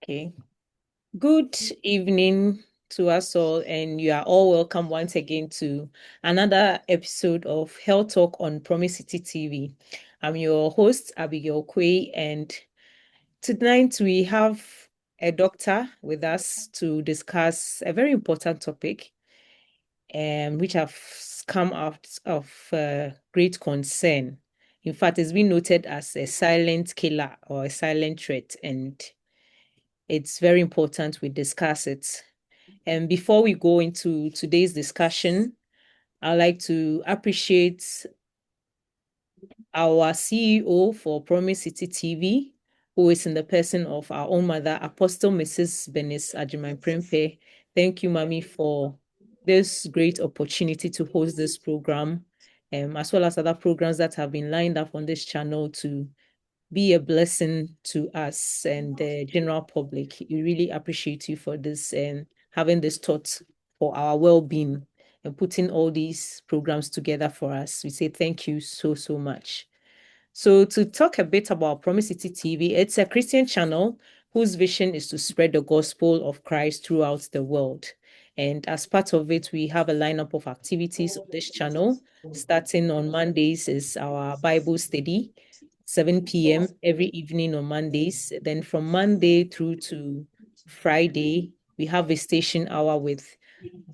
Okay. Good evening to us all, and you are all welcome once again to another episode of Health Talk on Promise City TV. I'm your host, Abigail Quay, and tonight we have a doctor with us to discuss a very important topic, which have come out of great concern. In fact, it's been noted as a silent killer or a silent threat, and it's very important we discuss it. And before we go into today's discussion, I'd like to appreciate our CEO for Promise City TV, who is in the person of our own mother, Apostle Mrs. Benis Ajimai Prempe. Thank you, Mami, for this great opportunity to host this program, as well as other programs that have been lined up on this channel to be a blessing to us and the general public. We really appreciate you for this and having this thought for our well-being and putting all these programs together for us. We say thank you so, so much. So to talk a bit about Promise City TV, it's a Christian channel whose vision is to spread the gospel of Christ throughout the world. And as part of it, we have a lineup of activities on this channel. Starting on Mondays is our Bible study, 7 p.m. every evening on Mondays. Then from Monday through to Friday, we have a station hour with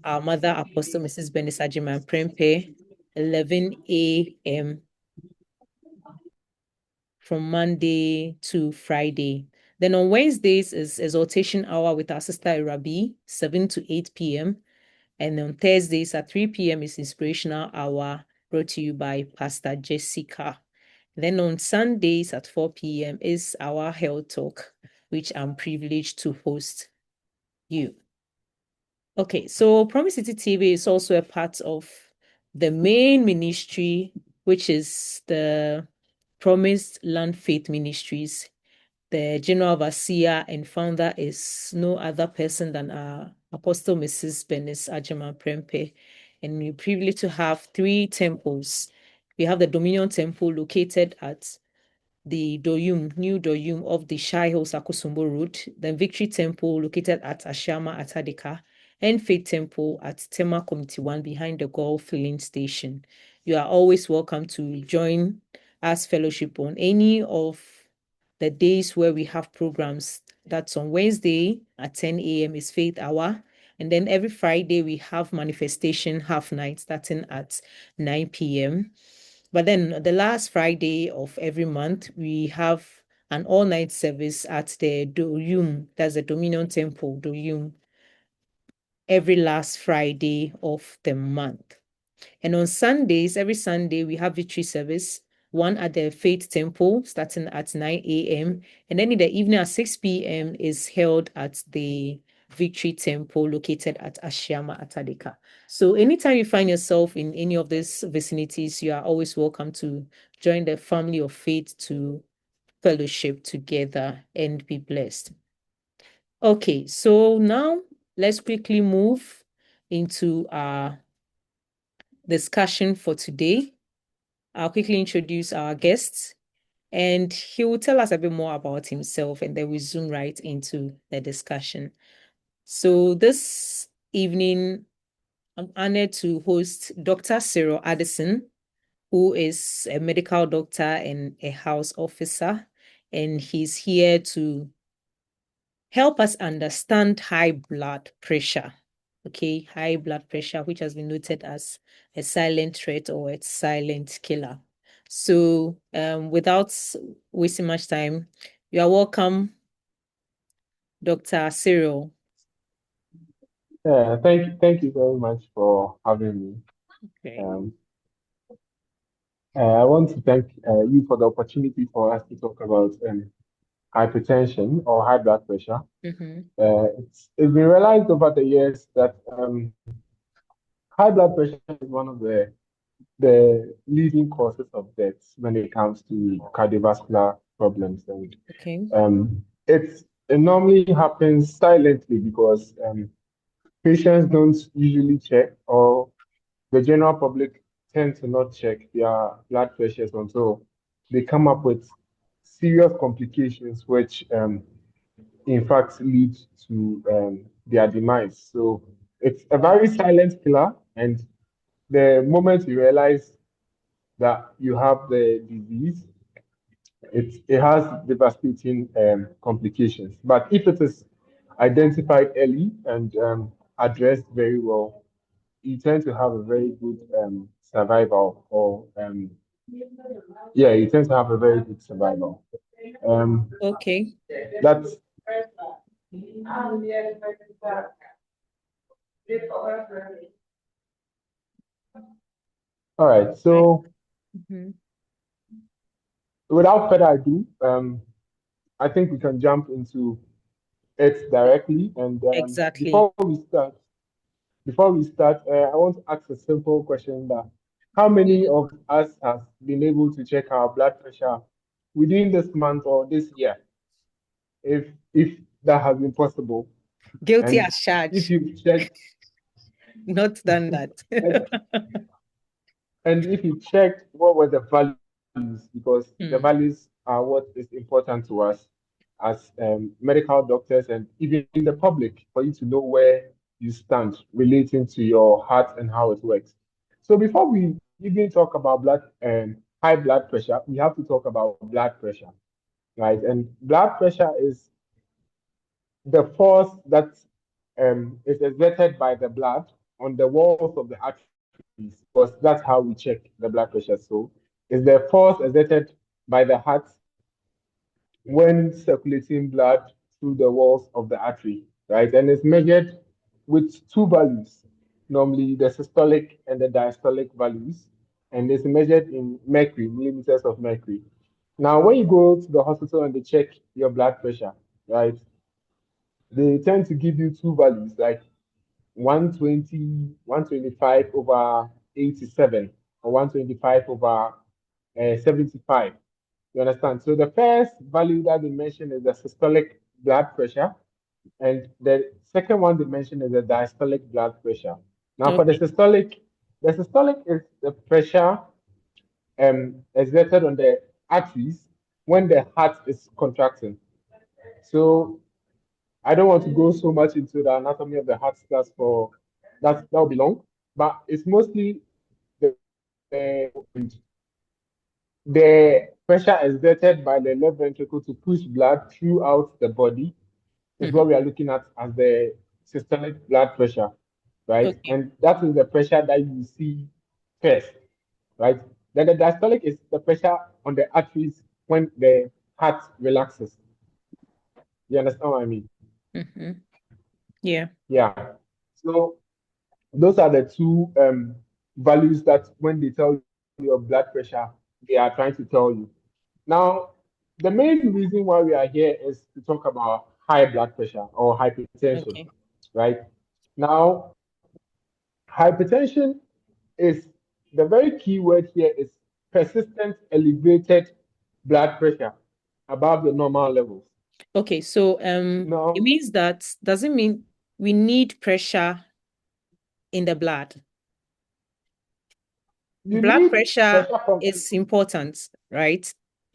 our mother, Apostle Mrs. Benisajima Prempe, 11 a.m. from Monday to Friday. Then on Wednesdays is exhortation hour with our sister Irabi, 7 to 8 p.m. And on Thursdays at 3 p.m. is inspirational hour brought to you by Pastor Jessica. Then on Sundays at 4 p.m. is our health talk, which I'm privileged to host you. Okay, so Promise City TV is also a part of the main ministry, which is the Promised Land Faith Ministries. The general overseer and founder is no other person than our Apostle Mrs. Benis Ajama Prempe. And we're privileged to have 3 temples. We have the Dominion Temple located at the Doyum, New Doyum of the Shai Hills Akosombo Road, the Victory Temple located at Ashama Atadika, and Faith Temple at Tema Community 1 behind the Golf Filling Station. You are always welcome to join us fellowship on any of the days where we have programs. That's on Wednesday at 10 a.m. is Faith Hour. And then every Friday we have manifestation half night starting at 9 p.m. But then the last Friday of every month, we have an all-night service at the Doyum, that's the Dominion Temple, Doyum, every last Friday of the month. And on Sundays, every Sunday, we have victory service, one at the Faith Temple starting at 9 a.m. And then in the evening at 6 p.m. is held at the Victory Temple located at Ashiama Atadika. So anytime you find yourself in any of these vicinities, you are always welcome to join the family of faith to fellowship together and be blessed. Okay, so now let's quickly move into our discussion for today. I'll quickly introduce our guest, and he will tell us a bit more about himself, and then we zoom right into the discussion. So this evening, I'm honored to host Dr. Cyril Addison, who is a medical doctor and a house officer, and he's here to help us understand high blood pressure. Okay, high blood pressure, which has been noted as a silent threat or a silent killer. So without wasting much time, you are welcome, Dr. Cyril. Yeah, thank you very much for having me. Okay. I want to thank you for the opportunity for us to talk about hypertension or high blood pressure. It's been realized over the years that high blood pressure is one of the leading causes of death when it comes to cardiovascular problems, and Okay. it normally happens silently because patients don't usually check, or the general public tend to not check their blood pressures until they come up with serious complications, which in fact lead to their demise. So it's a very silent killer, and the moment you realize that you have the disease, it has devastating complications. But if it is identified early and addressed very well, you tend to have a very good survival, or yeah, you tend to have a very good survival. Um, Okay. that's all right. Right. So Mhm. without further ado, I think we can jump into it directly. And Exactly. before we start, I want to ask a simple question: that how many Mhm. of us has been able to check our blood pressure within this month or this year, if that has been possible? Guilty And as if charged. you've checked, Not done that. and, and if you checked, what were the values? Because the Hmm. values are what is important to us as medical doctors and even the public, for you to know where you stand relating to your heart and how it works. So before we even talk about high blood pressure, we have to talk about blood pressure, right? And blood pressure is the force that is exerted by the blood on the walls of the arteries, because that's how we check the blood pressure. So it's the force exerted by the heart when circulating blood through the walls of the artery, right? And it's measured with two values, normally the systolic and the diastolic values, and it's measured in mercury, millimeters of mercury. Now, when you go to the hospital and they check your blood pressure, right, they tend to give you two values, like 120, 125 over 87, or 125 over 75. You understand? So the first value that they mention is the systolic blood pressure, and the second one they mention is the diastolic blood pressure. Now, for Okay. the systolic is the pressure exerted on the arteries when the heart is contracting. So I don't want to go so much into the anatomy of the heart. That'll be long, but it's mostly the, the pressure exerted by the left ventricle to push blood throughout the body is Mhm. what we are looking at as the systolic blood pressure, right? Okay. And that is the pressure that you see first, right? Then the diastolic is the pressure on the arteries when the heart relaxes. You understand what I mean? Mhm. Yeah. Yeah. So those are the two values that when they tell you your blood pressure, they are trying to tell you. Now, the main reason why we are here is to talk about high blood pressure or hypertension, Okay. right? Now, hypertension is the very key word here is persistent elevated blood pressure above the normal levels. Okay. So it Now, means that doesn't mean we need pressure in the blood. you Blood need pressure pressure from, is important, right?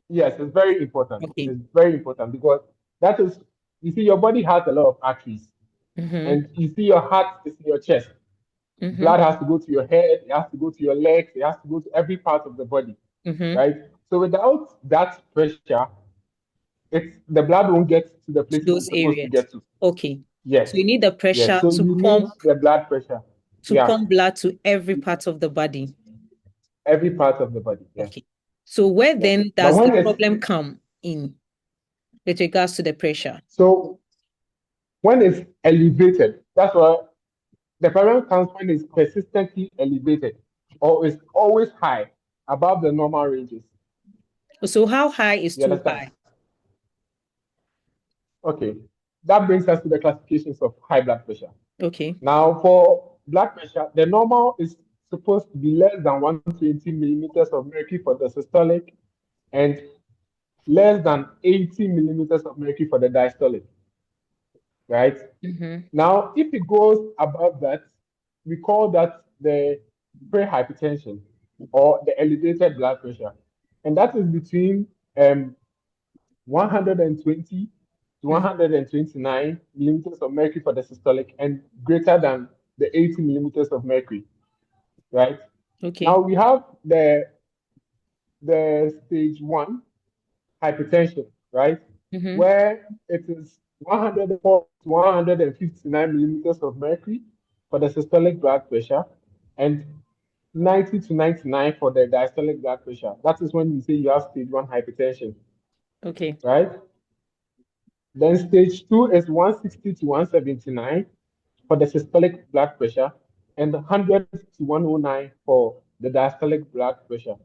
yes, it's very important. Okay. It's very important because that is, you see, your body has a lot of arteries, Mm-hmm. and you see, your heart is in your chest. Mm-hmm. Blood has to go to your head, it has to go to your legs, it has to go to every part of the body, Mm-hmm. right? So without that pressure, it's the blood won't get to the To places those it's supposed to areas. get to. Okay. Yes, So you need the yes. pressure So you need the blood pressure. to Yeah, pump blood to every part of the body. every part of the body. Yes, Okay. So where yes. then But does the when it's problem come in with regards to the pressure? so when it's elevated, that's why the problem comes when it's persistently elevated or is always high above the normal ranges. So how high is You too understand? high? Okay. That brings us to the classifications of high blood pressure. Okay. Now, for blood pressure, the normal is supposed to be less than 120 millimeters of mercury for the systolic and less than 80 millimeters of mercury for the diastolic, right? Mm-hmm. Now, if it goes above that, we call that the prehypertension or the elevated blood pressure. And that is between 120 to 129 millimeters of mercury for the systolic and greater than the 80 millimeters of mercury, right? Okay. Now we have the stage 1 hypertension, right? Where it is 104 to 159 millimeters of mercury for the systolic blood pressure and 90 to 99 for the diastolic blood pressure. That is when you say you have stage 1 hypertension. Okay. Right? Then stage 2 is 160 to 179 for the systolic blood pressure and 100 to 109 for the diastolic blood pressure.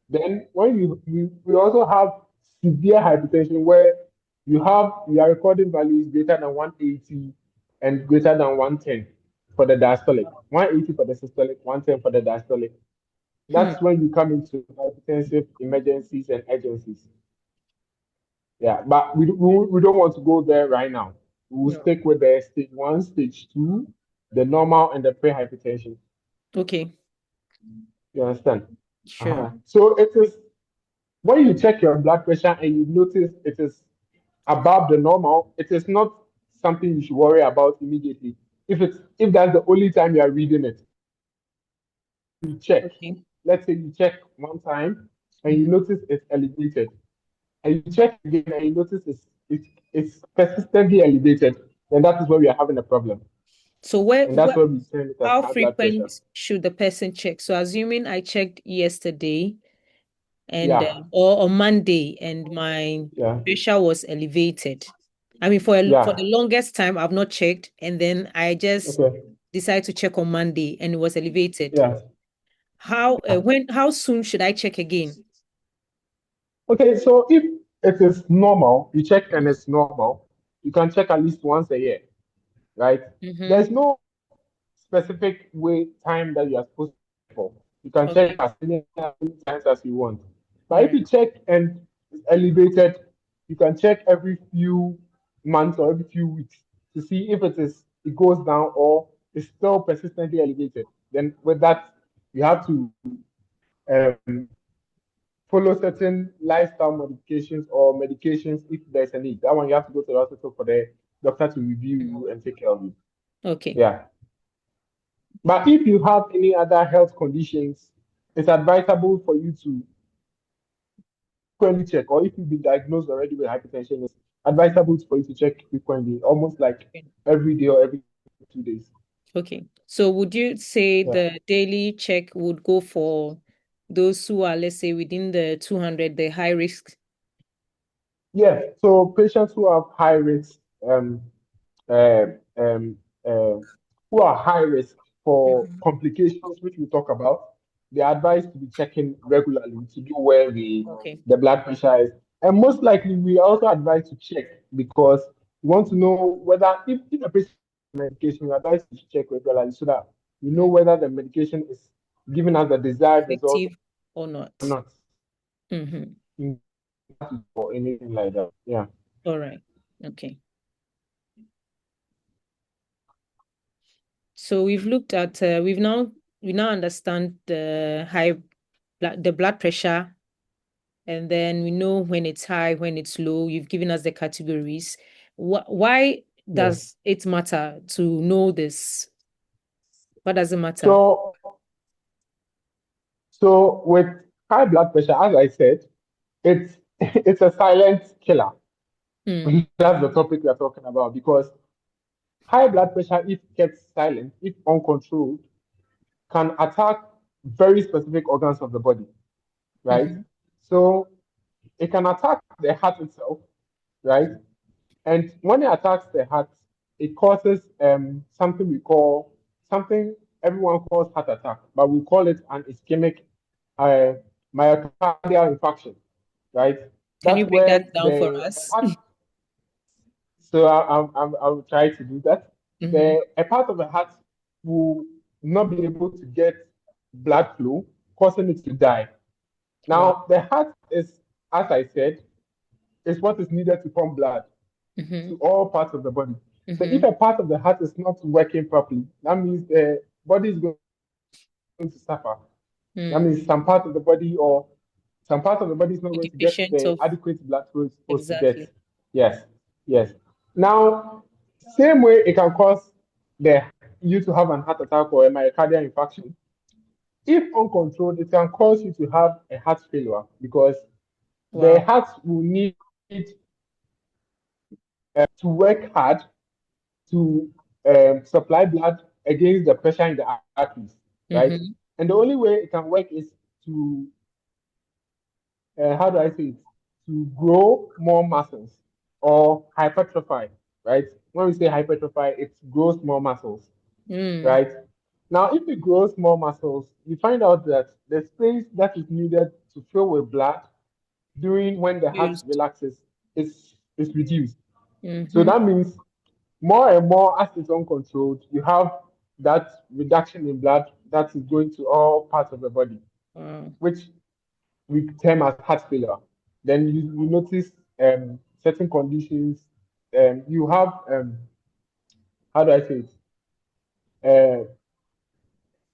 Then when we also have severe hypertension where you are recording values greater than 180 and greater than 110 for the diastolic, 180 for the systolic, 110 for the diastolic. That's when you come into hypertensive emergencies and urgencies. Yeah, but we don't want to go there right now. We'll stick with the stage 1, stage 2, the normal, and the pre-hypertension. Okay. You understand? Sure. So it is when you check your blood pressure and you notice it is above the normal, it is not something you should worry about immediately. If that's the only time you are reading it, you check. Okay. Let's say you check one time and you notice it's elevated, and you check again and you notice it's persistently elevated, then that is where we are having a problem. So And that's where we send it as how high blood pressure. frequent should the person check? So assuming I checked yesterday and Yeah, or on Monday and my yeah, pressure was elevated. I mean, for yeah. the longest time I've not checked, and then I just Okay, decided to check on Monday and it was elevated. yeah. How soon should I check again? Okay, so if it is normal, you check and it's normal, you can check at least once a year, right? There's no specific time that you are supposed to check for. You can check Okay. as many times as you want. All But if right. you check and it's elevated, you can check every few months or every few weeks to see if it goes down or it's still persistently elevated. Then with that, you have to um, follow certain lifestyle modifications or medications if there's a need. That one you have to go to the hospital for the doctor to review you and take care of you. Okay. Yeah. But if you have any other health conditions, it's advisable for you to frequently check, or if you've been diagnosed already with hypertension, it's advisable for you to check frequently, almost like every day or every 2 days. Okay. So would you say Yeah. the daily check would go for those who are, let's say, within the 200, the high risk? Yeah. So patients who have high risk, uh, um, uh, who are high risk for complications, which we talk about, they are advised to be checking regularly to do where Okay. the blood pressure is. And most likely, we also advise to check because we want to know whether if a patient is on medication, we advise to check regularly so that we know whether the medication is giving us the desired result Effective or or not? not, Mm-hmm. or anything like that. Yeah. All right. Okay. So we've looked at we now understand the blood pressure, and then we know when it's high, when it's low. You've given us the categories. Why Yes. does it matter to know this? What does it matter? So with high blood pressure, as I said, it's it's a silent killer. That's the topic we are talking about because high blood pressure, if kept silent, if uncontrolled, can attack very specific organs of the body, right? Mm-hmm. So it can attack the heart itself, right? And when it attacks the heart, it causes something we call something everyone calls heart attack, but we call it an ischemic uh, myocardial infarction, right? Can That's you break that where down for us? heart. So I'll try to do that. Mm-hmm. A part of the heart will not be able to get blood flow, causing it to die. Wow. Now, the heart is, as I said, is what is needed to pump blood Mm-hmm. to all parts of the body. So if Mm-hmm. a part of the heart is not working properly, that means the body is going to suffer. That Mm. means some part of the body or some part of the body is not Be going to get deficient the of adequate blood flow it's supposed to get. exactly. Yes, yes. Now, same way it can cause the you to have an heart attack or a myocardial infarction. If uncontrolled, it can cause you to have a heart failure because the Wow. heart will need to work hard to supply blood against the pressure in the arteries, right? Mm-hmm. And the only way it can work is to, how do I say it? To grow more muscles or hypertrophy, right? When we say hypertrophy, it grows more muscles, Mm. right? Now, if it grows more muscles, you find out that the space that is needed to fill with blood during when the heart Used. relaxes is reduced. So Mm-hmm. that means more and more as it's uncontrolled, you have that reduction in blood that is going to all parts of the body, Wow. which we term as heart failure. Then you notice certain conditions. You have how do I say it? Uh,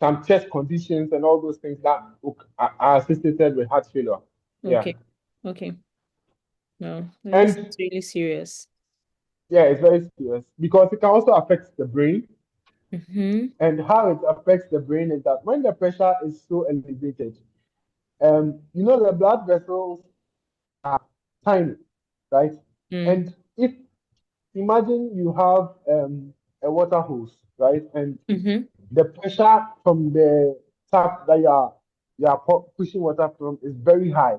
some chest conditions and all those things that are associated with heart failure. Yeah, Okay. Okay. No, no, this is and really serious. yeah, it's very serious because it can also affect the brain. Mm-hmm. And how it affects the brain is that when the pressure is so elevated, the blood vessels are tiny, right? Mm. And if imagine you have a water hose, right? And Mm-hmm. the pressure from the tap that you are pushing water from is very high,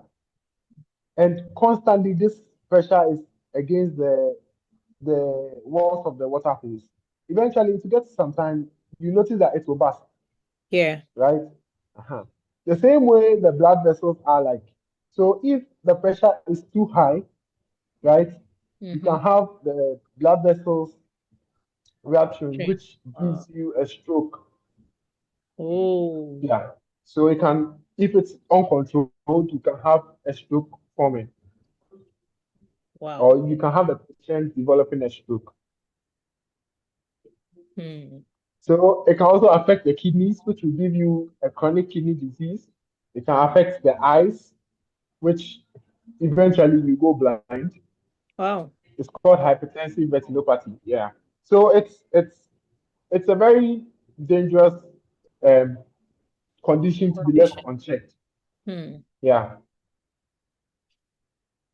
and constantly this pressure is against the walls of the water hose. Eventually, it gets some time, you notice that it will burst, Yeah. right? Uh-huh. The same way the blood vessels are like. So if the pressure is too high, right, you Mm-hmm. can have the blood vessels rupturing, Train. which gives you a stroke. Oh, Yeah. So it can, if it's uncontrolled, you can have a stroke forming, wow. or you can have the patient developing a stroke. Hmm. So it can also affect the kidneys, which will give you a chronic kidney disease. It can affect the eyes, which eventually you go blind. Wow. It's called hypertensive retinopathy. Yeah. So it's a very dangerous um, condition to be left Condition. unchecked. Hmm. Yeah.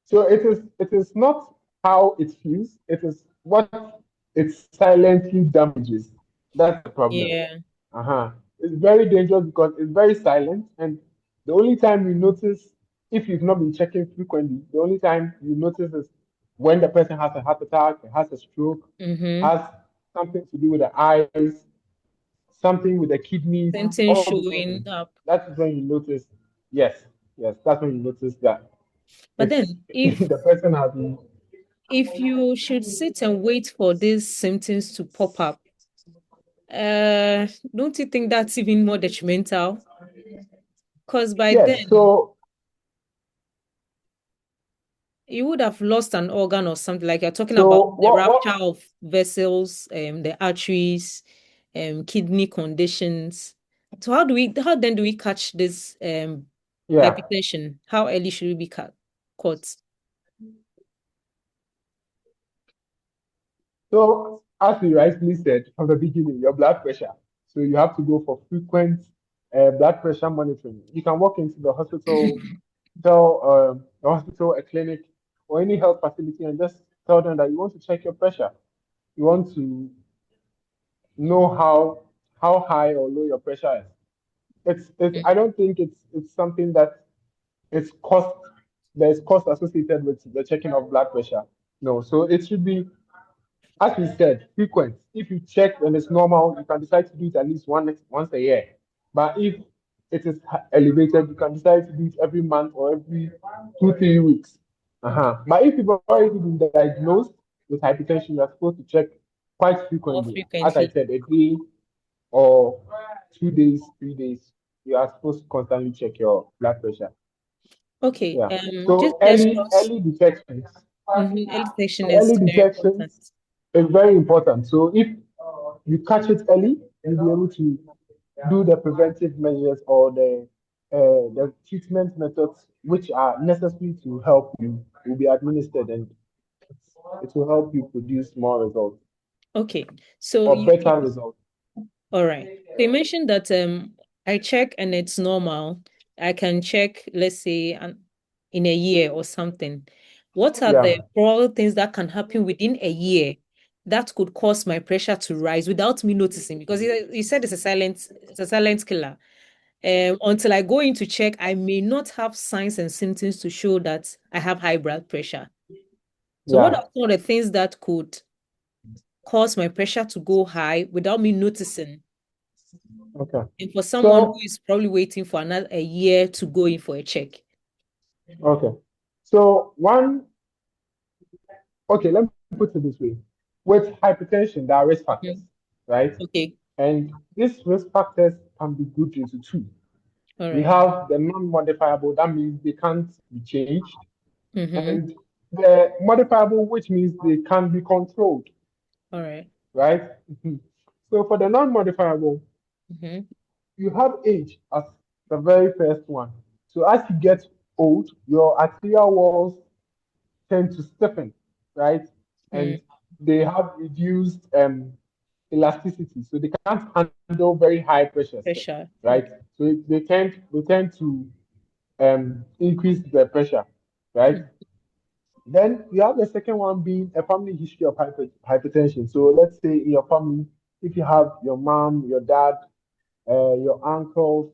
So it is not how it feels, it is what it silently damages. That's the problem. Yeah. Uh-huh. It's very dangerous because it's very silent, and the only time you notice, if you've not been checking frequently, the only time you notice is when the person has a heart attack, has a stroke, Mm-hmm. has something to do with the eyes, something with the kidneys, Something all those showing things. up. That's when you notice, yes, yes, that's when you notice that But it's then, the person has been. if you should sit and wait for these symptoms to pop up, uh, don't you think that's even more detrimental? Because by Yes, then so you would have lost an organ or something. Like you're talking about so the what rupture of vessels, the arteries, kidney conditions. So how then do we catch this yeah. hypertension? How early should we be caught? So as you rightly said from the beginning, your blood pressure. So you have to go for frequent blood pressure monitoring. You can walk into the hospital, tell the hospital, a clinic, or any health facility, and just tell them that you want to check your pressure. You want to know how high or low your pressure is. It's I don't think it's something that it's cost there's cost associated with the checking of blood pressure. No, so it should be, as we said, frequent. If you check and it's normal, you can decide to do it at least once a year. But if it is elevated, you can decide to do it every month or every 2, 3 weeks. But if you've already been diagnosed with hypertension, you're supposed to check quite More frequently. As I frequently. said, a day or 2 days, 3 days, you are supposed to constantly check your blood pressure. Okay. Yeah. Just So let's early cross. early detections. Early detection So is early very important. detections is very important. So if you catch it early, you'll be able to do the preventive measures or the treatment methods which are necessary to help you will be administered, and it will help you produce more results Okay. So or better results. all right. They mentioned that I check and it's normal. I can check, let's say, in a year or something. What are the Yeah, probable things that can happen within a year that could cause my pressure to rise without me noticing? Because you said it's a silent killer. Until I go in to check, I may not have signs and symptoms to show that I have high blood pressure. So, what yeah. are some of the things that could cause my pressure to go high without me noticing? Okay. And for someone who So, is probably waiting for another a year to go in for a check. okay. So okay, let me put it this way. With hypertension, there are risk factors, Mhm. right? Okay. And these risk factors can be grouped into two. All We right. have the non-modifiable, that means they can't be changed, Mm-hmm. and the modifiable, which means they can be controlled, All right. right? Mhm. So for the non-modifiable, Mm-hmm. you have age as the very first one. So as you get old, your arterial walls tend to stiffen, right? Mm. And they have reduced elasticity, so they can't handle very high pressures, Pressure. right? Okay. So they tend to increase the pressure, right? Mm. Then you have the second one being a family history of hypertension. So let's say in your family, if you have your mom, your dad, your uncles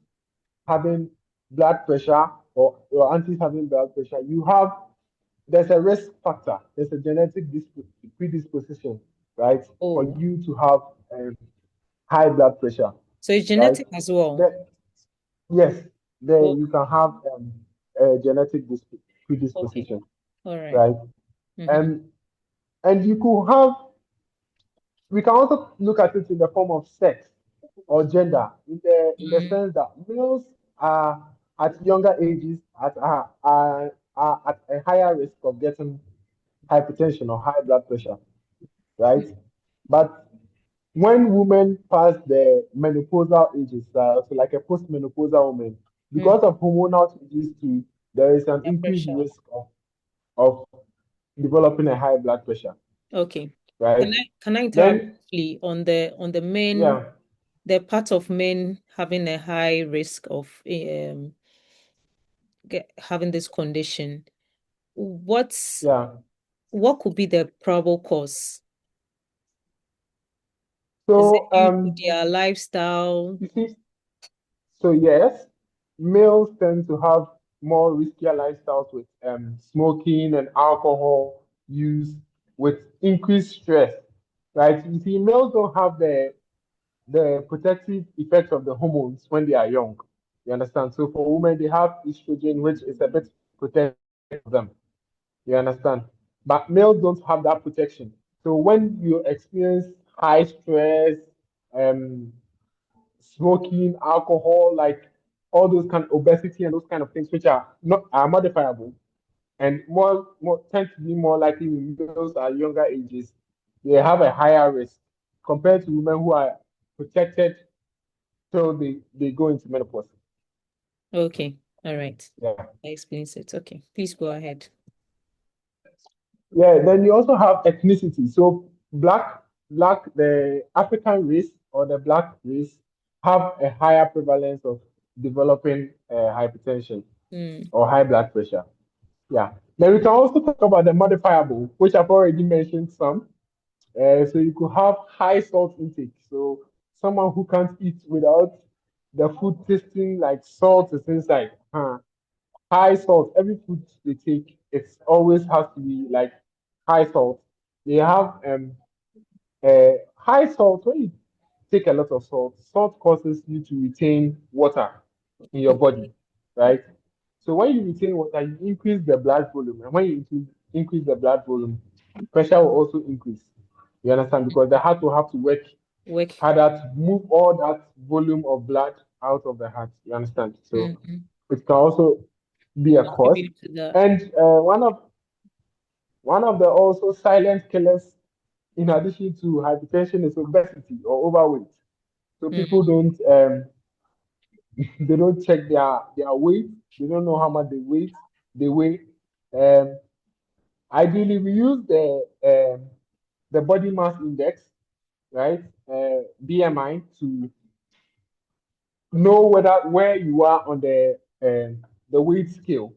having blood pressure or your aunties having blood pressure, there's a risk factor, there's a genetic predisposition, right, for Oh, you to have high blood pressure, so it's right? genetic as well. Then, yes, then Oh, you can have a genetic okay. predisposition, All right. right? Mm-hmm. And and you could have we can also look at it in the form of sex or gender, in the Mm. sense that males are at younger ages are at a higher risk of getting hypertension or high blood pressure, right? But when women pass the menopausal ages, so like a postmenopausal woman, Mm. because of hormonal changes too, there is an Their increased pressure. risk of developing a high blood pressure, Okay. right? Can I interrupt Then, briefly on the men, yeah, the part of men having a high risk of having this condition? What's yeah. what could be the probable cause? Is it So, due to their lifestyle? you see, so yes, males tend to have more riskier lifestyles with smoking and alcohol use, with increased stress, right? You see, males don't have the protective effects of the hormones when they are young. You understand? So for women, they have estrogen, which is a bit protective for them. You understand? But males don't have that protection. So when you experience high stress, um, smoking, alcohol, like all those kind of obesity and those kind of things, which are modifiable and more tend to be more likely when males are younger ages, they have a higher risk compared to women who are protected till they go into menopause. Okay. All right. Yeah. That explains it. Okay. Please go ahead. Yeah, then you also have ethnicity. So the African race or the black race have a higher prevalence of developing hypertension Mm. or high blood pressure. Yeah. Then we can also talk about the modifiable, which I've already mentioned some. So you could have high salt intake. So someone who can't eat without the food tasting like salt is inside. High salt. Every food they take, it always has to be like high salt. They have high salt. When you take a lot of salt, salt causes you to retain water in your body, Okay. right? So when you retain water, you increase the blood volume, and when you increase the blood volume, pressure will also increase. You understand? Because the heart will have to work Work. harder to move all that volume of blood out of the heart. You understand? So Mm-hmm. it can also be a cause. Contribute to that. And one of the also silent killers, in addition to hypertension, is obesity or overweight. So people Mm. don't they don't check their weight. They don't know how much they weigh. Um, Ideally, we use the body mass index, right? BMI to know where you are on the weight scale.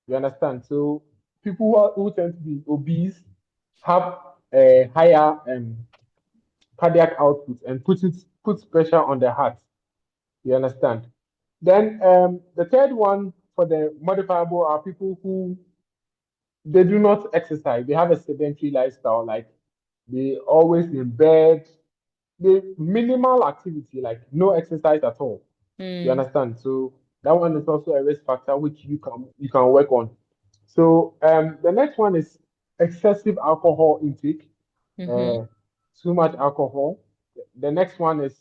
You understand? So people who tend to be obese have a higher cardiac output and puts pressure on the heart. You understand? Then the third one for the modifiable are people who they do not exercise. They have a sedentary lifestyle, like they always in bed. They minimal activity, like no exercise at all. You Mm. understand? So that one is also a risk factor which you can work on. So the next one is excessive alcohol intake, Mm-hmm. uh, too much alcohol. The next one is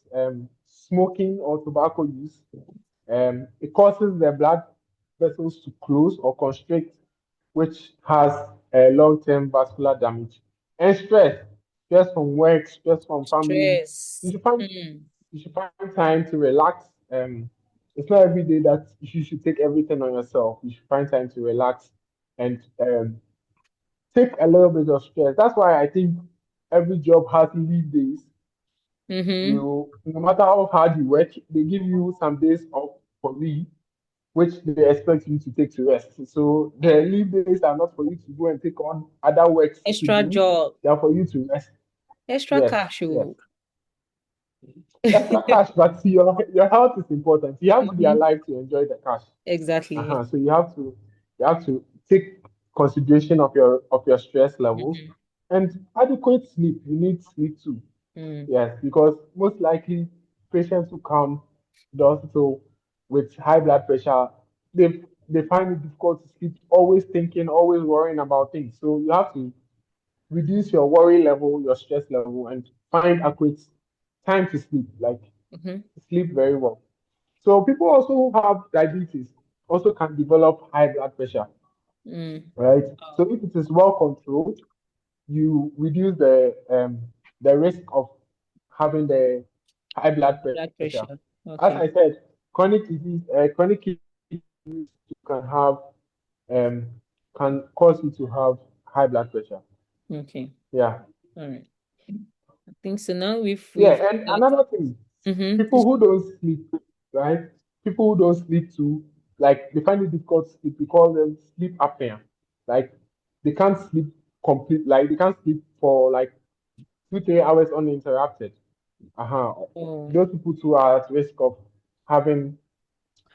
smoking or tobacco use. It causes the blood vessels to close or constrict, which has long-term vascular damage. And stress from work, stress from family. You Stress. should find Mm. you should find time to relax. It's not every day that you should take everything on yourself. You should find time to relax and take a little bit of stress. That's why I think every job has leave days. Mm-hmm. You, no matter how hard you work, they give you some days off for leave, which they expect you to take to rest. So the leave days are not for you to go and take on other works to Extra do. job. They are for you to rest. Extra Yes, cash. yes. Oh. Extra cash, but your health is important. You have to be Mm-hmm. alive to enjoy the cash. Exactly. So you have to take consideration of your stress levels Mm-hmm. and adequate sleep. You need sleep too. Mm. Yes, because most likely patients who come to the hospital with high blood pressure, they find it difficult to sleep, always thinking, always worrying about things. So you have to reduce your worry level, your stress level, and find adequate time to sleep, like Mm-hmm. sleep very well. So people also who have diabetes also can develop high blood pressure, Mm. right? So if it is well controlled, you reduce the risk of having the high blood Blood pressure. pressure. As Okay. I said, chronic kidney disease can have um, can cause you to have high blood pressure. Okay. Yeah, All right. I think so. Now we've yeah. And another thing, mm-hmm. people who don't sleep, right? People who don't sleep too, like they find it difficult to sleep. We call them sleep apnea. Like they can't sleep complete. Like they can't sleep for like 2 3 hours uninterrupted. Oh, Those people too are at risk of having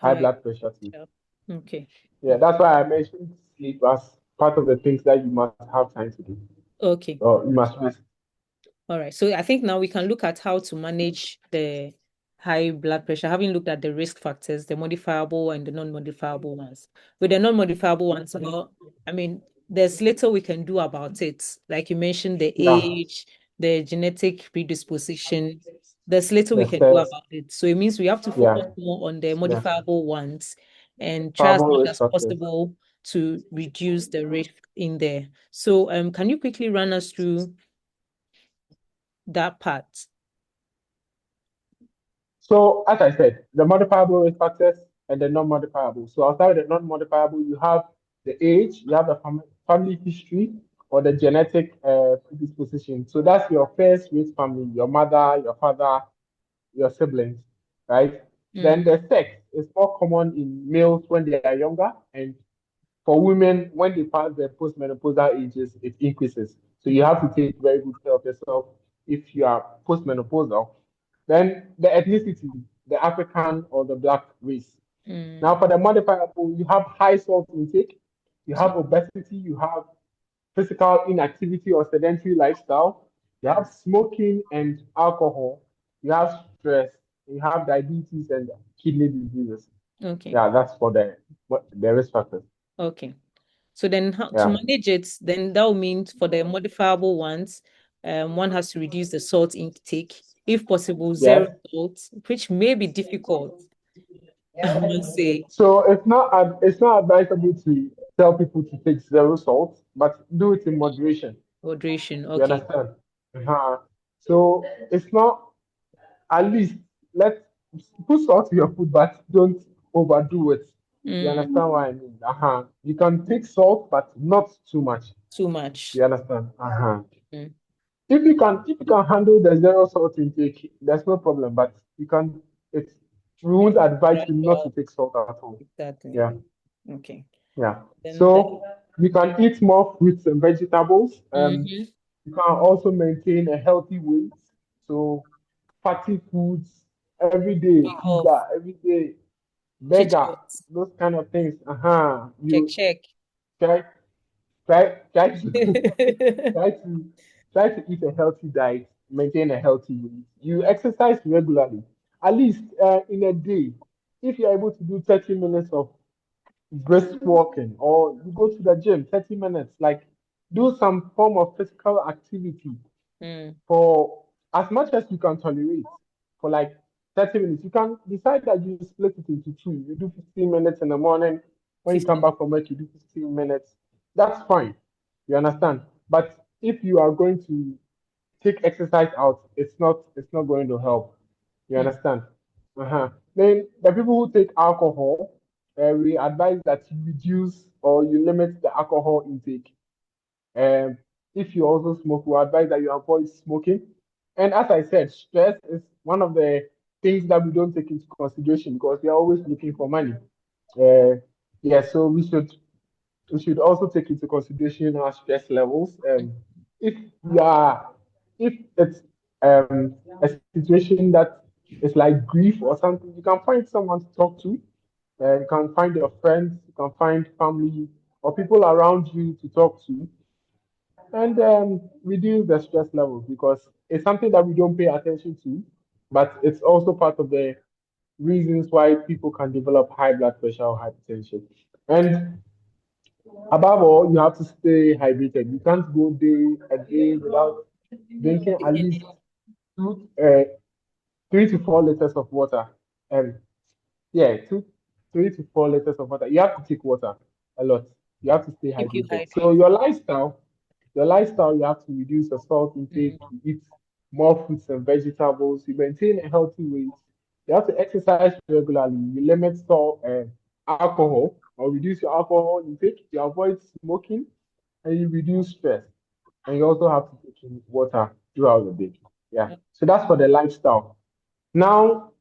high hi. blood pressure too. Yeah. Okay. Yeah, that's why I mentioned sleep as part of the things that you must have time to do. Okay. Or you must rest. All right. So I think now we can look at how to manage the high blood pressure, having looked at the risk factors, the modifiable and the non-modifiable ones. With the non-modifiable ones, well, I mean, there's little we can do about it. Like you mentioned, the Yeah, age, the genetic predisposition, there's little we the can do steps. about it. So it means we have to focus Yeah, more on the yeah. modifiable ones and try as Travel much risk as factors. possible to reduce the risk in there. So can you quickly run us through that part? So, as I said, the modifiable risk factors and the non-modifiable. So, outside the non-modifiable, you have the age, you have the family history, or the genetic predisposition. So, that's your first rate family, your mother, your father, your siblings, right? Then Mm, the sex is more common in males when they are younger, and for women, when they pass the postmenopausal ages, it increases. So you have to take very good care of yourself if you are postmenopausal. Then the ethnicity, the African or the black race. mm. Now, for the modifiable, you have high salt intake, you have Okay. obesity, you have physical inactivity or sedentary lifestyle, you have smoking and alcohol, you have stress, you have diabetes and kidney diseases. Okay. Yeah, that's for the risk factors. Okay. So then how to Yeah. manage it, then that will mean for the modifiable ones, one has to reduce the salt intake, if possible, zero Yes. salt, which may be difficult, I must say. So it's not advisable to tell people to take zero salt, but do it in moderation. Hydration. You Okay. understand? Uh-huh. So it's not at least let put salt in your food, but don't overdo it. You understand what I mean? You can take salt, but not too much. Too much. You understand? Mm. If you can handle the zero salt intake, there's no problem. But you can it's we won't advise you not to Gradual. take salt at all. Exactly. Yeah, Okay. yeah. Then the So you can eat more fruits and vegetables. mm-hmm. You can also maintain a healthy weight. So fatty foods every day, Be off. pizza every day, Chit burger, chat. those kind of things. Check, You check. try try to try to try to eat a healthy diet, maintain a healthy weight. You exercise regularly, at least in a day. If you're able to do 30 minutes of brisk walking, or you go to the gym 30 minutes, like do some form of physical activity Mm. for as much as you can tolerate for like 30 minutes. You can decide that you split it into two. You do 15 minutes in the morning. When you come 15. back from work, you do 15 minutes. That's fine. You understand? But if you are going to take exercise out, it's not going to help. You Mm. understand? Then the people who take alcohol, we advise that you reduce or you limit the alcohol intake. um, if you also smoke, we advise that you avoid smoking. And as I said, stress is one of the things that we don't take into consideration because we are always looking for money. Uh, yeah, so we should also take into consideration our stress levels. If we are, if it's a situation that is like grief or something, you can find someone to talk to. You can find your friends, you can find family or people around you to talk to and reduce the stress levels because it's something that we don't pay attention to, but it's also part of the reasons why people can develop high blood pressure or hypertension. And above all, you have to stay hydrated. You can't go a day without drinking at Taking least 3 to 4 liters of water. And yeah, 3 to 4 liters of water. You have to take water a lot. You have to stay keep you hydrated. So hydrated. your lifestyle, you have to reduce the salt intake, Mm. you eat more fruits and vegetables, you maintain a healthy weight, you have to exercise regularly, you limit alcohol or reduce your alcohol intake, you avoid smoking, and you reduce stress. And you also have to take in water throughout the day. Yeah. So that's for the lifestyle. Now,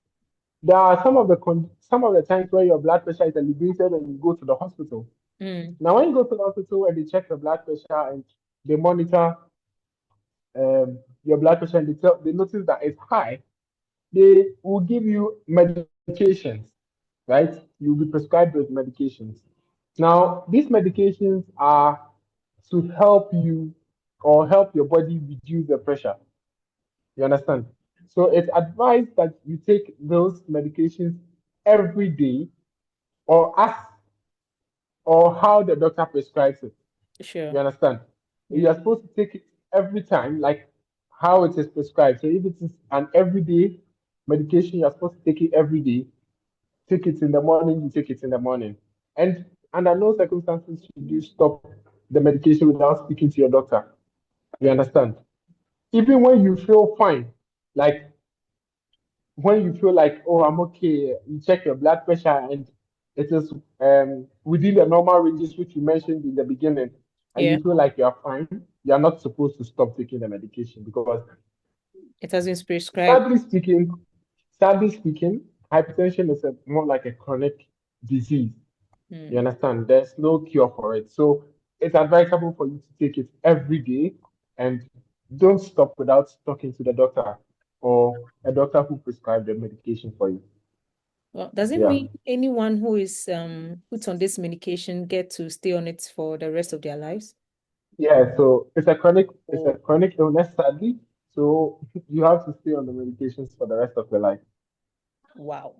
there are some of the times where your blood pressure is elevated and you go to the hospital. Mm. Now, when you go to the hospital and they check your blood pressure and they monitor your blood pressure and they notice that it's high, they will give you medications, right? You'll be prescribed with medications. Now, these medications are to help you or help your body reduce the pressure. You understand? So it's advised that you take those medications every day or as or how the doctor prescribes it. Sure. You understand? You Yeah. are supposed to take it every time, like how it is prescribed. So if it is an everyday medication, you are supposed to take it every day. Take it in the morning, you take it in the morning. And under no circumstances should you stop the medication without speaking to your doctor. You understand? Even when you feel fine, like when you feel like, oh, I'm okay, you check your blood pressure and it is within the normal ranges which you mentioned in the beginning, and Yeah. you feel like you're fine, you're not supposed to stop taking the medication because It has been prescribed. sadly speaking, sadly speaking, hypertension is more like a chronic disease. You Mm. understand? There's no cure for it. So it's advisable for you to take it every day and don't stop without talking to the doctor or a doctor who prescribed the medication for you. Well, does it Yeah. mean anyone who is put on this medication get to stay on it for the rest of their lives? Yeah, so it's a Oh, chronic illness, sadly. So you have to stay on the medications for the rest of your life. wow.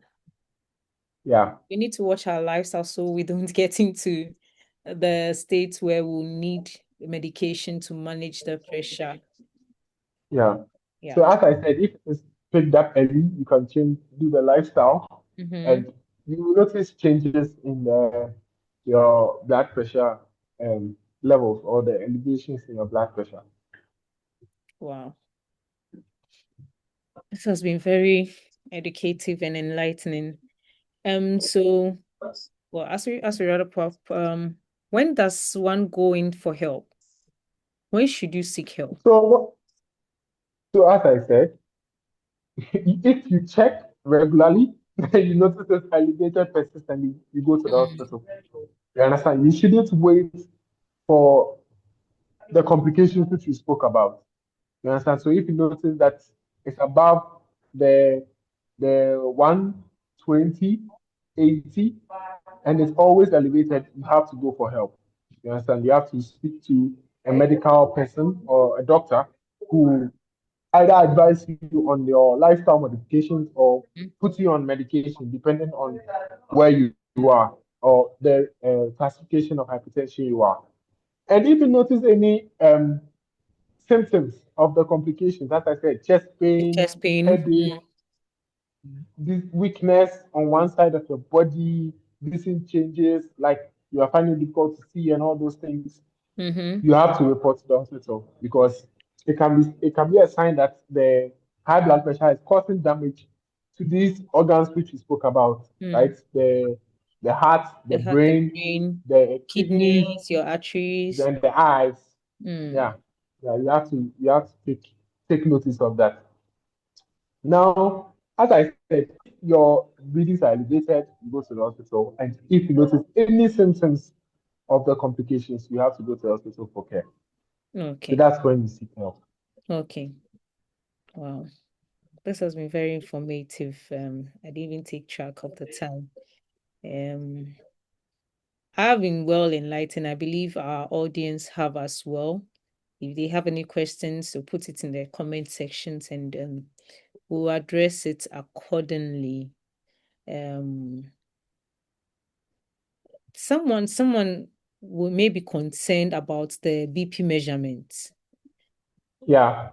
Yeah, We need to watch our lifestyle so we don't get into the state where we'll need medication to manage the pressure. yeah. So Yeah. as I said, if it's picked up early, you can do the lifestyle, Mm-hmm. and you will notice changes in your blood pressure levels or the elevations in your blood pressure. Wow. This has been very educative and enlightening. So Well, as we wrap up, when does one go in for help? When should you seek help? So, so as I said, if you check regularly, you notice it's elevated persistently, you go to the Mm, hospital. You understand? You shouldn't wait for the complications which we spoke about. You understand? So if you notice that it's above the the 120, 80, and it's always elevated, you have to go for help. You understand? You have to speak to a medical person or a doctor who either advise you on your lifestyle modifications or mm, put you on medication, depending on where you are or the classification of hypertension you are. And if you notice any symptoms of the complications, as I said, chest pain, chest pain. headache, this weakness on one side of your body, vision changes, like you are finding it difficult to see and all those things, Mm-hmm. you have to report to the hospital because it can be a sign that the high blood pressure is causing damage to these organs which we spoke about, Mm. right? The heart, the The heart, the brain, brain, the kidneys, kidneys, your arteries. then the eyes. Mm. Yeah, yeah, you have to take notice of that. Now, as I said, if your readings are elevated, you go to the hospital, and if you notice any symptoms of the complications, you have to go to the hospital for care. So Okay. that's when you seek help. Okay. Wow. This has been very informative. I didn't even take track of the time. Um, I've been well enlightened. I believe our audience have as well. If they have any questions, so put it in the comment sections and we'll address it accordingly. Um, someone will may be concerned about the BP measurements. Yeah.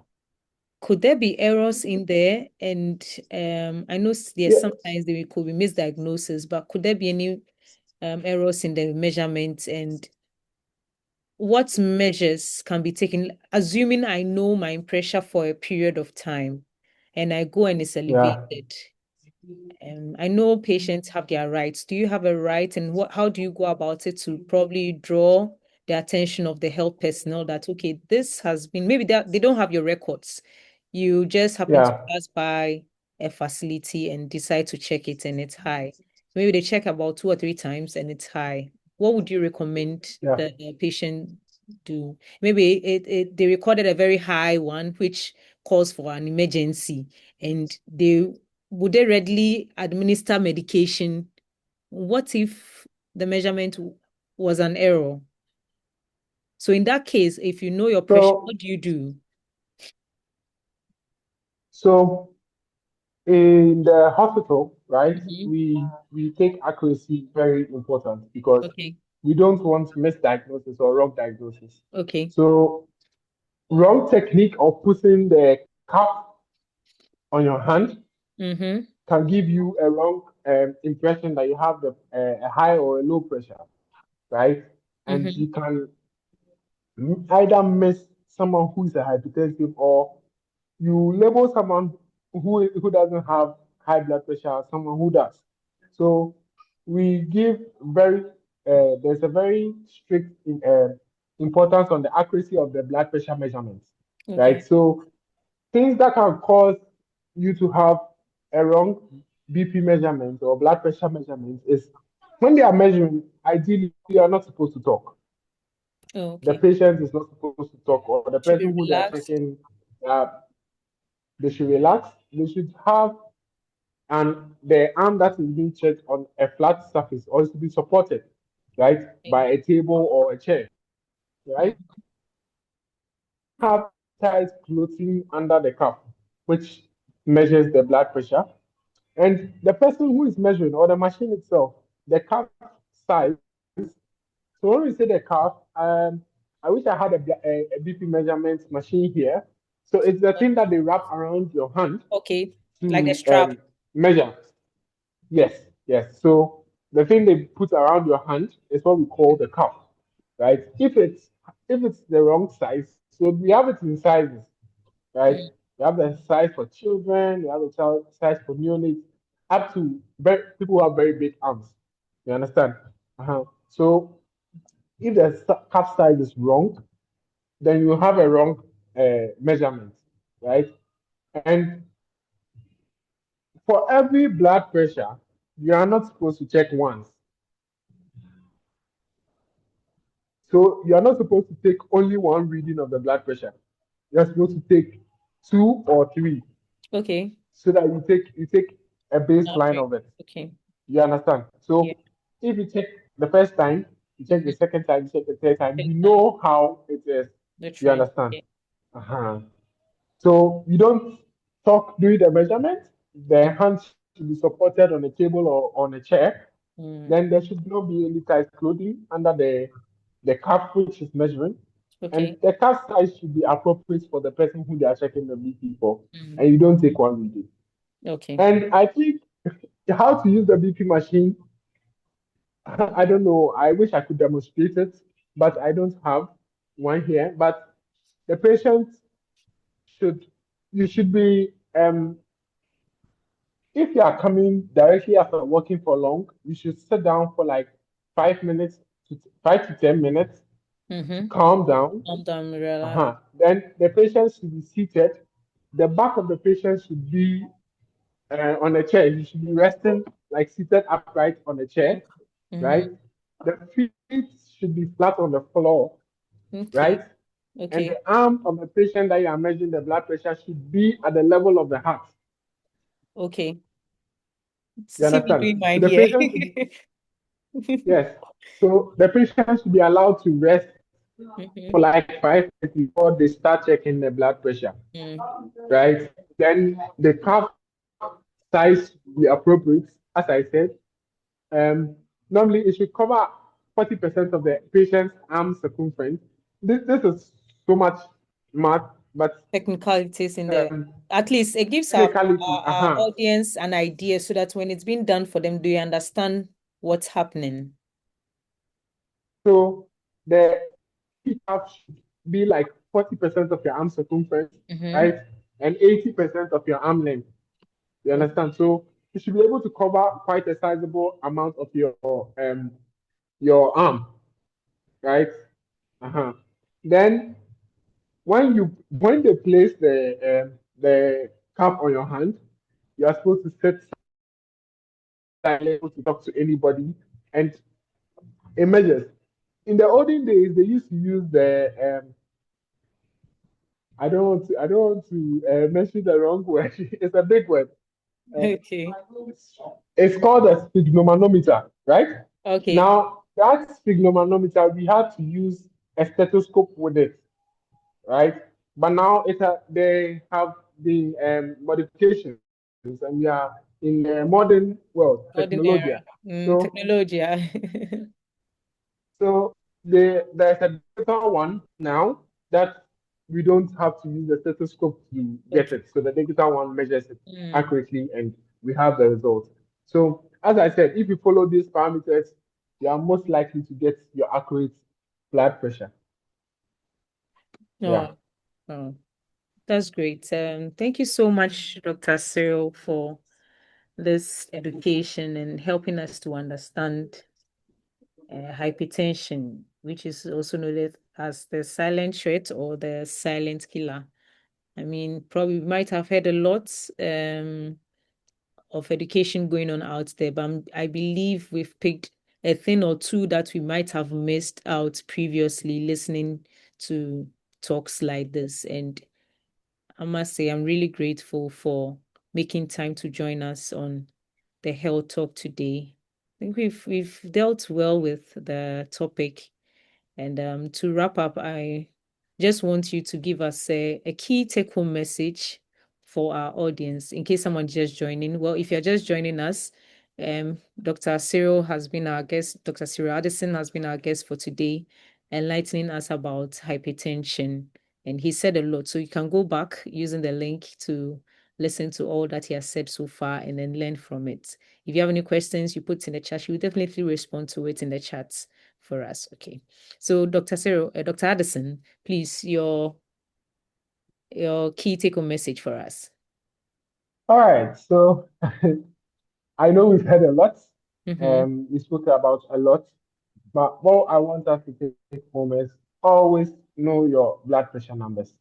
Could there be errors in there? And I know there's Yeah. sometimes there could be misdiagnosis, but could there be any errors in the measurements and what measures can be taken, assuming I know my pressure for a period of time and I go and it's Yeah. elevated. I know patients have their rights. Do you have a right, and how do you go about it to probably draw the attention of the health personnel that okay, this has been maybe they don't have your records. You just happen to Yeah. pass by a facility and decide to check it and it's high. Maybe they check about 2 or 3 times and it's high. What would you recommend Yeah. the patient do? Maybe they recorded a very high one, which calls for an emergency, and would they readily administer medication? What if the measurement was an error? So in that case, if you know your pressure, So, what do you do? so in the hospital, right, Mhm. we take accuracy very important because Okay. we don't want misdiagnosis or wrong diagnosis. Okay. So, wrong technique of putting the cuff on your hand Mm-hmm. can give you a wrong impression that you have a high or a low pressure, right? And Mm-hmm. you can either miss someone who is a hypertensive or you label someone who doesn't have high blood pressure as someone who does. So we give there's a very strict importance on the accuracy of the blood pressure measurements, right? Okay. So things that can cause you to have a wrong BP measurement or blood pressure measurement is when they are measuring, ideally you are not supposed to talk. Oh, The okay. patient is not supposed to talk, or the Should be person who they are relaxed. checking, uh, they should relax. They should have, and the arm that is being checked on a flat surface also be supported, right, Okay. by a table or a chair, right? Mm. Have tight clothing under the cuff, which measures the blood pressure. And the person who is measuring, or the machine itself, the cuff size. So when we say the cuff, I wish I had a BP measurement machine here. So it's the thing that they wrap around your hand Okay. Like the to strap. measure. Yes, yes. So the thing they put around your hand is what we call the cuff, right? If it's the wrong size, so we have it in sizes, right? Mm. We have the size for children, we have the size for neonates, up to people who have very big arms, You understand? So if the cup size is wrong, then you have a wrong measurement, right? And for every blood pressure, you are not supposed to check once. So you are not supposed to take only one reading of the blood pressure. You're supposed to take two or three. Okay. So that you take a baseline Okay. of it. Okay. You understand? Yeah. So if you check the first time, you check the Mm-hmm. second time, you check the third time, Take you time. know how it is. The You trend. understand? Yeah. Uh-huh. So you don't talk during the measurement. The hand should be supported on a table or on a chair. Mm. Then there should not be any tight clothing under the cuff which is measuring. Okay. And the cuff size should be appropriate for the person who they are checking the BP for. Mm. And you don't take one reading. Okay. And I think how to use the BP machine, I don't know. I wish I could demonstrate it, but I don't have one here. But the patient should, you should be, if you are coming directly after working for long, you should sit down for like 5 minutes to 5 to 10 minutes to Mm-hmm. calm down. Calm down, relax. Then the patient should be seated. The back of the patient should be on a chair. You should be resting like seated upright on a chair, Mm-hmm. right? The feet should be flat on the floor, Okay. right? And Okay. the arm of the patient that you are measuring the blood pressure should be at the level of the heart. Okay. You See me understand? doing So mine the here. patient should be, yes. So the patient should be allowed to rest Mm-hmm. for like 5 minutes before they start checking the blood pressure, Mm. right? Then the cuff size should be appropriate, as I said. Um, Normally, it should cover 40% of the patient's arm circumference. This is so much math, but Technicalities in there. um, At least it gives technicality, our audience an idea so that when it's being done for them, they understand what's happening. So the cuff should be like 40% of your arm circumference, Mm-hmm. right? And 80% of your arm length. You understand? So you should be able to cover quite a sizable amount of your arm, right? Uh-huh. Then when they place the cap on your hand, you are supposed to sit silent to talk to anybody, and it measures. In the olden days, they used to use the I don't want to mention the wrong word. It's a big word. Uh, Okay. it's called a sphygmomanometer, right? Okay. Now that sphygmomanometer, we had to use a stethoscope with it, right? But now they have been modifications, and we are in the modern world, Modern technology. era. So Technology. so there's a digital one now that we don't have to use the stethoscope to get Okay. it. So the digital one measures it Mm. accurately, and we have the result. So as I said, if you follow these parameters, you are most likely to get your accurate blood pressure. Oh, Yeah. oh, that's great. Thank you so much, Dr. Cyril, for this education and helping us to understand hypertension, which is also known as the silent threat or the silent killer. I mean, probably we might have heard a lot of education going on out there, but I believe we've picked a thing or two that we might have missed out previously listening to talks like this. And I must say, I'm really grateful for making time to join us on the health talk today. I think we've dealt well with the topic. And to wrap up, I just want you to give us a key take home message for our audience in case someone just joining. Well, if you're just joining us, Dr. Cyril has been our guest, Dr. Cyril Addison has been our guest for today, enlightening us about hypertension. And he said a lot. So you can go back using the link to listen to all that he has said so far and then learn from it. If you have any questions, you put in the chat. She will definitely respond to it in the chat for us. Okay. So Dr. Cyril, Dr. Addison, please, your key take-home message for us. All right. So I know we've heard a lot, We spoke about a lot, but what I want us to take home is always know your blood pressure numbers,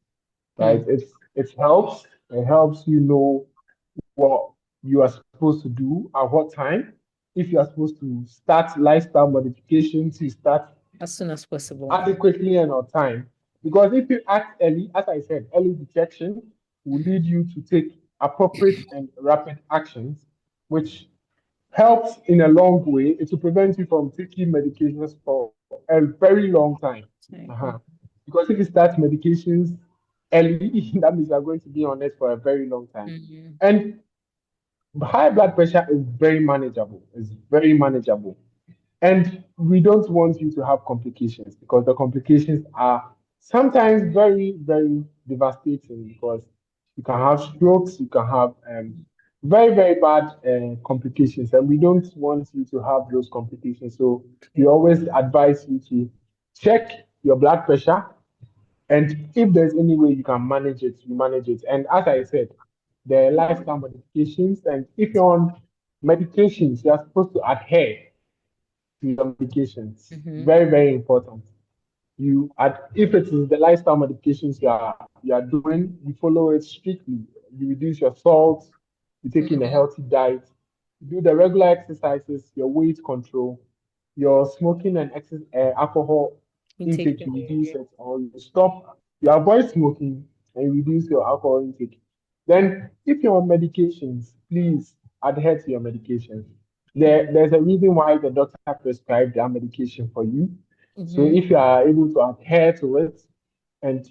right? Mm. It helps. It helps you know what you are supposed to do at what time. If you are supposed to start lifestyle modifications, you start As soon as possible. adequately and on time. Because if you act early, as I said, early detection will lead you to take appropriate and rapid actions, which helps in a long way. It will prevent you from taking medications for a very long time. Uh-huh. Because if you start medications early, that means you're going to be on it for a very long time. Mm-hmm. And high blood pressure is very manageable. It's very manageable. And we don't want you to have complications because the complications are sometimes very, very devastating because you can have strokes, you can have very, very bad complications, and we don't want you to have those complications. So we Okay. always advise you to check your blood pressure, and if there's any way you can manage it, you manage it. And as I said, there are lifestyle modifications, and if you're on medications, you're supposed to adhere to your medications. Mm-hmm. Very, very important. You add, if it is the lifestyle modifications you are doing, you follow it strictly. You reduce your salt, you take in a Mm-hmm. healthy diet, you do the regular exercises, your weight control, your smoking and excess alcohol Intake. intake, you reduce it, or you stop, you avoid smoking and you reduce your alcohol intake. Then, if you're on medications, please adhere to your medications. There's a reason why the doctor prescribed that medication for you. So Mm-hmm. if you are able to adhere to it and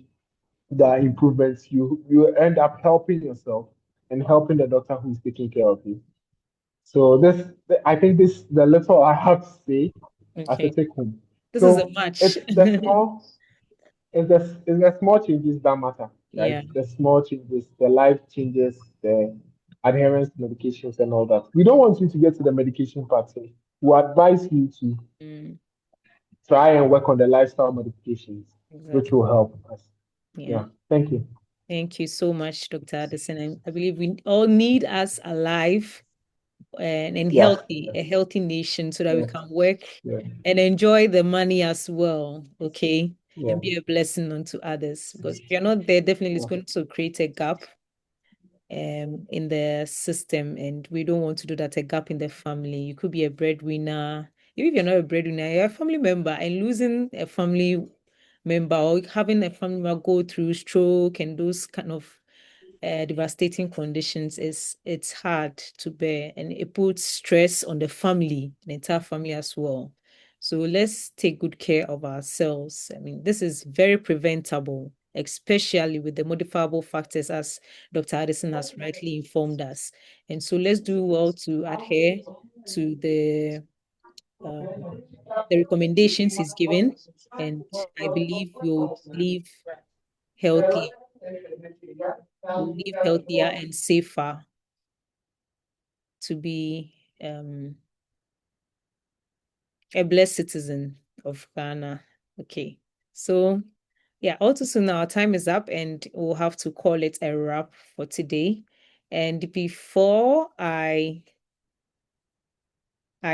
the improvements, you end up helping yourself and helping the doctor who is taking care of you. So I think this the little I have to say as a Okay. take home. This is a So match. it's the small changes that matter, right? Yeah. The small changes, the life changes, the adherence to medications and all that. We don't want you to get to the medication part. So we advise you to Mm, try and work on the lifestyle modifications, which exactly. will help us. Yeah. Yeah. Thank you. Thank you so much, Dr. Addison. I believe we all need us alive and Yes. healthy, Yes. a healthy nation so that we Yes. can work Yeah. and enjoy the money as well, okay? Yeah. And be a blessing unto others. Because if you're not there, definitely it's Yeah. going to create a gap in the system, and we don't want to do that, a gap in the family. You could be a breadwinner. Even if you're not a breadwinner, you're a family member, and losing a family member or having a family member go through stroke and those kind of devastating conditions is it's hard to bear, and it puts stress on the family, the entire family as well. So let's take good care of ourselves. I mean, this is very preventable, especially with the modifiable factors, as Dr. Addison has rightly informed us. And so let's do well to adhere to um, the recommendations he's given, and I believe healthy, we'll live healthier and safer to be a blessed citizen of Ghana. Okay. So yeah, all too soon our time is up and we'll have to call it a wrap for today. And before I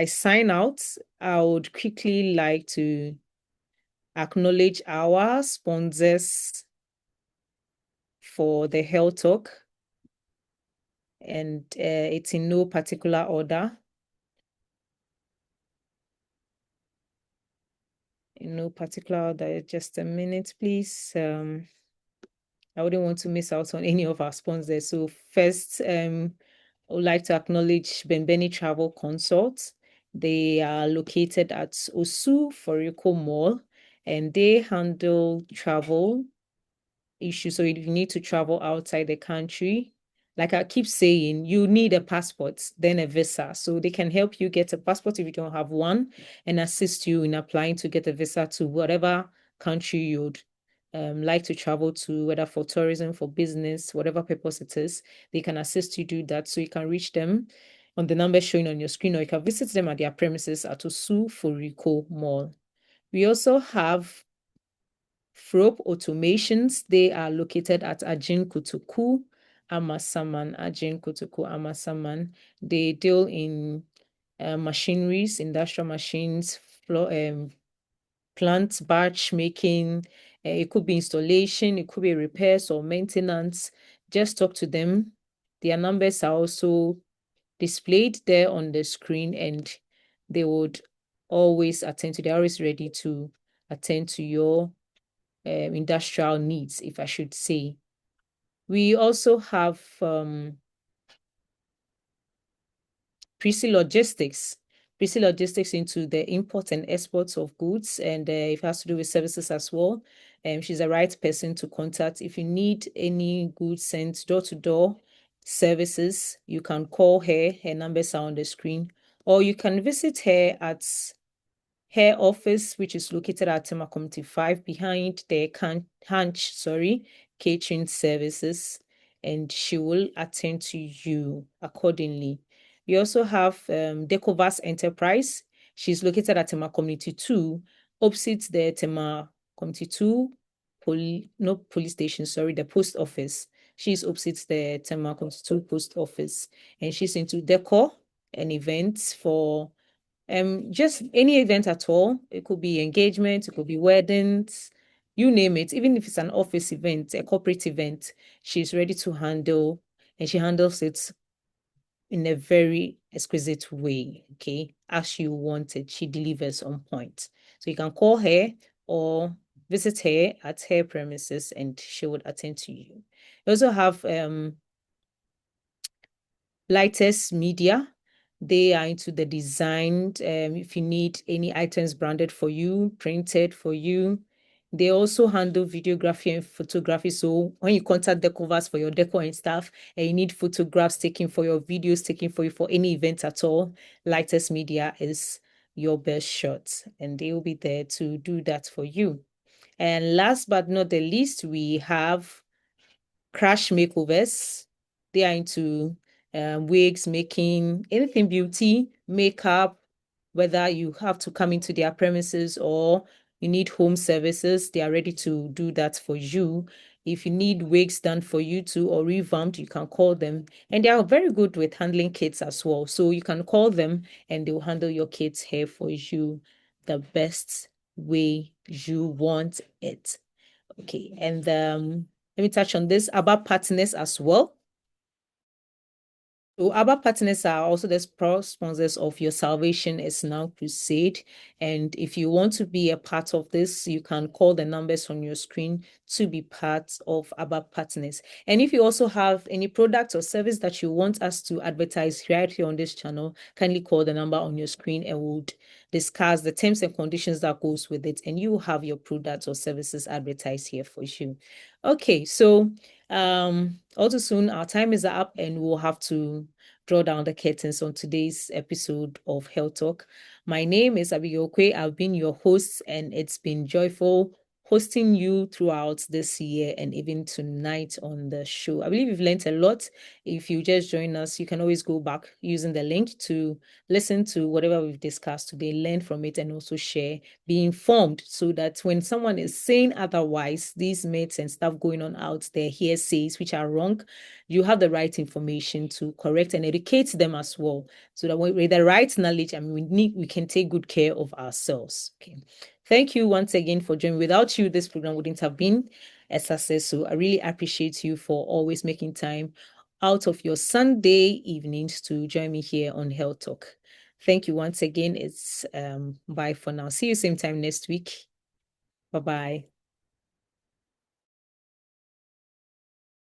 sign out, I would quickly like to acknowledge our sponsors for the health talk, and it's in no particular order. In no particular order. Just a minute, please. I wouldn't want to miss out on any of our sponsors. So first, I would like to acknowledge Benbeni Travel Consults. They are located at Osu Foriko Mall, and they handle travel issue. So if you need to travel outside the country, like I keep saying, you need a passport, then a visa. So they can help you get a passport if you don't have one and assist you in applying to get a visa to whatever country you'd like to travel to, whether for tourism, for business, whatever purpose it is. They can assist you do that. So you can reach them on the number showing on your screen, or you can visit them at their premises at Osu Foriko Mall. We also have Frope Automations. They are located at Ajin Kutuku, Amasaman. Ajin Kutuku, Amasaman. They deal in machineries, industrial machines, plant batch making. It could be installation, it could be repairs or maintenance. Just talk to them. Their numbers are also displayed there on the screen, and they would always attend to, they're always ready to attend to your industrial needs, if I should say. We also have Prissy Logistics. Prissy Logistics into the import and exports of goods, and it has to do with services as well. She's the right person to contact. If you need any goods sent door to door services, you can call her. Her numbers are on the screen, or you can visit her at her office, which is located at Tema Community 5 behind the catering services, and she will attend to you accordingly. We also have Decovas Enterprise. She's located at Tema Community 2, opposite the Tema Community 2 police station, the post office. She's opposite the Tema Community 2 post office, and she's into decor and events for just any event at all. It could be engagement, it could be weddings, you name it. Even if it's an office event, a corporate event, she's ready to handle, and she handles it in a very exquisite way, okay? As you want it, she delivers on point. So you can call her or visit her at her premises, and she would attend to you. We also have Lightest Media. They are into the design. If you need any items branded for you, printed for you. They also handle videography and photography. So when you contact the covers for your decor and stuff, and you need photographs taken for your videos taken for you for any event at all, Lightest Media is your best shot, and they will be there to do that for you. And last but not the least, we have Crash Makeovers. They are into wigs, making anything beauty, makeup, whether you have to come into their premises or you need home services, they are ready to do that for you. If you need wigs done for you too or revamped, you can call them. And they are very good with handling kids as well. So you can call them and they'll handle your kids' hair for you the best way you want it. Okay, and let me touch on this about partners as well. So our partners are also the sponsors of Your Salvation is Now Crusade. And if you want to be a part of this, you can call the numbers on your screen to be part of our partners. And if you also have any product or service that you want us to advertise right here on this channel, kindly call the number on your screen and we'll discuss the terms and conditions that goes with it. And you will have your products or services advertised here for you. Okay, so also soon our time is up and we'll have to draw down the curtains on today's episode of Health Talk. My name is Abigail Kwe. I've been your host, and it's been joyful hosting you throughout this year and even tonight on the show. I believe you've learned a lot. If you just join us, you can always go back using the link to listen to whatever we've discussed today, learn from it, and also share, be informed, so that when someone is saying otherwise, these myths and stuff going on out there, hearsays, which are wrong, you have the right information to correct and educate them as well, so that with the right knowledge, we can take good care of ourselves. Okay. Thank you once again for joining. Without you, this program wouldn't have been a success. So I really appreciate you for always making time out of your Sunday evenings to join me here on Health Talk. Thank you once again. It's bye for now. See you same time next week. Bye-bye.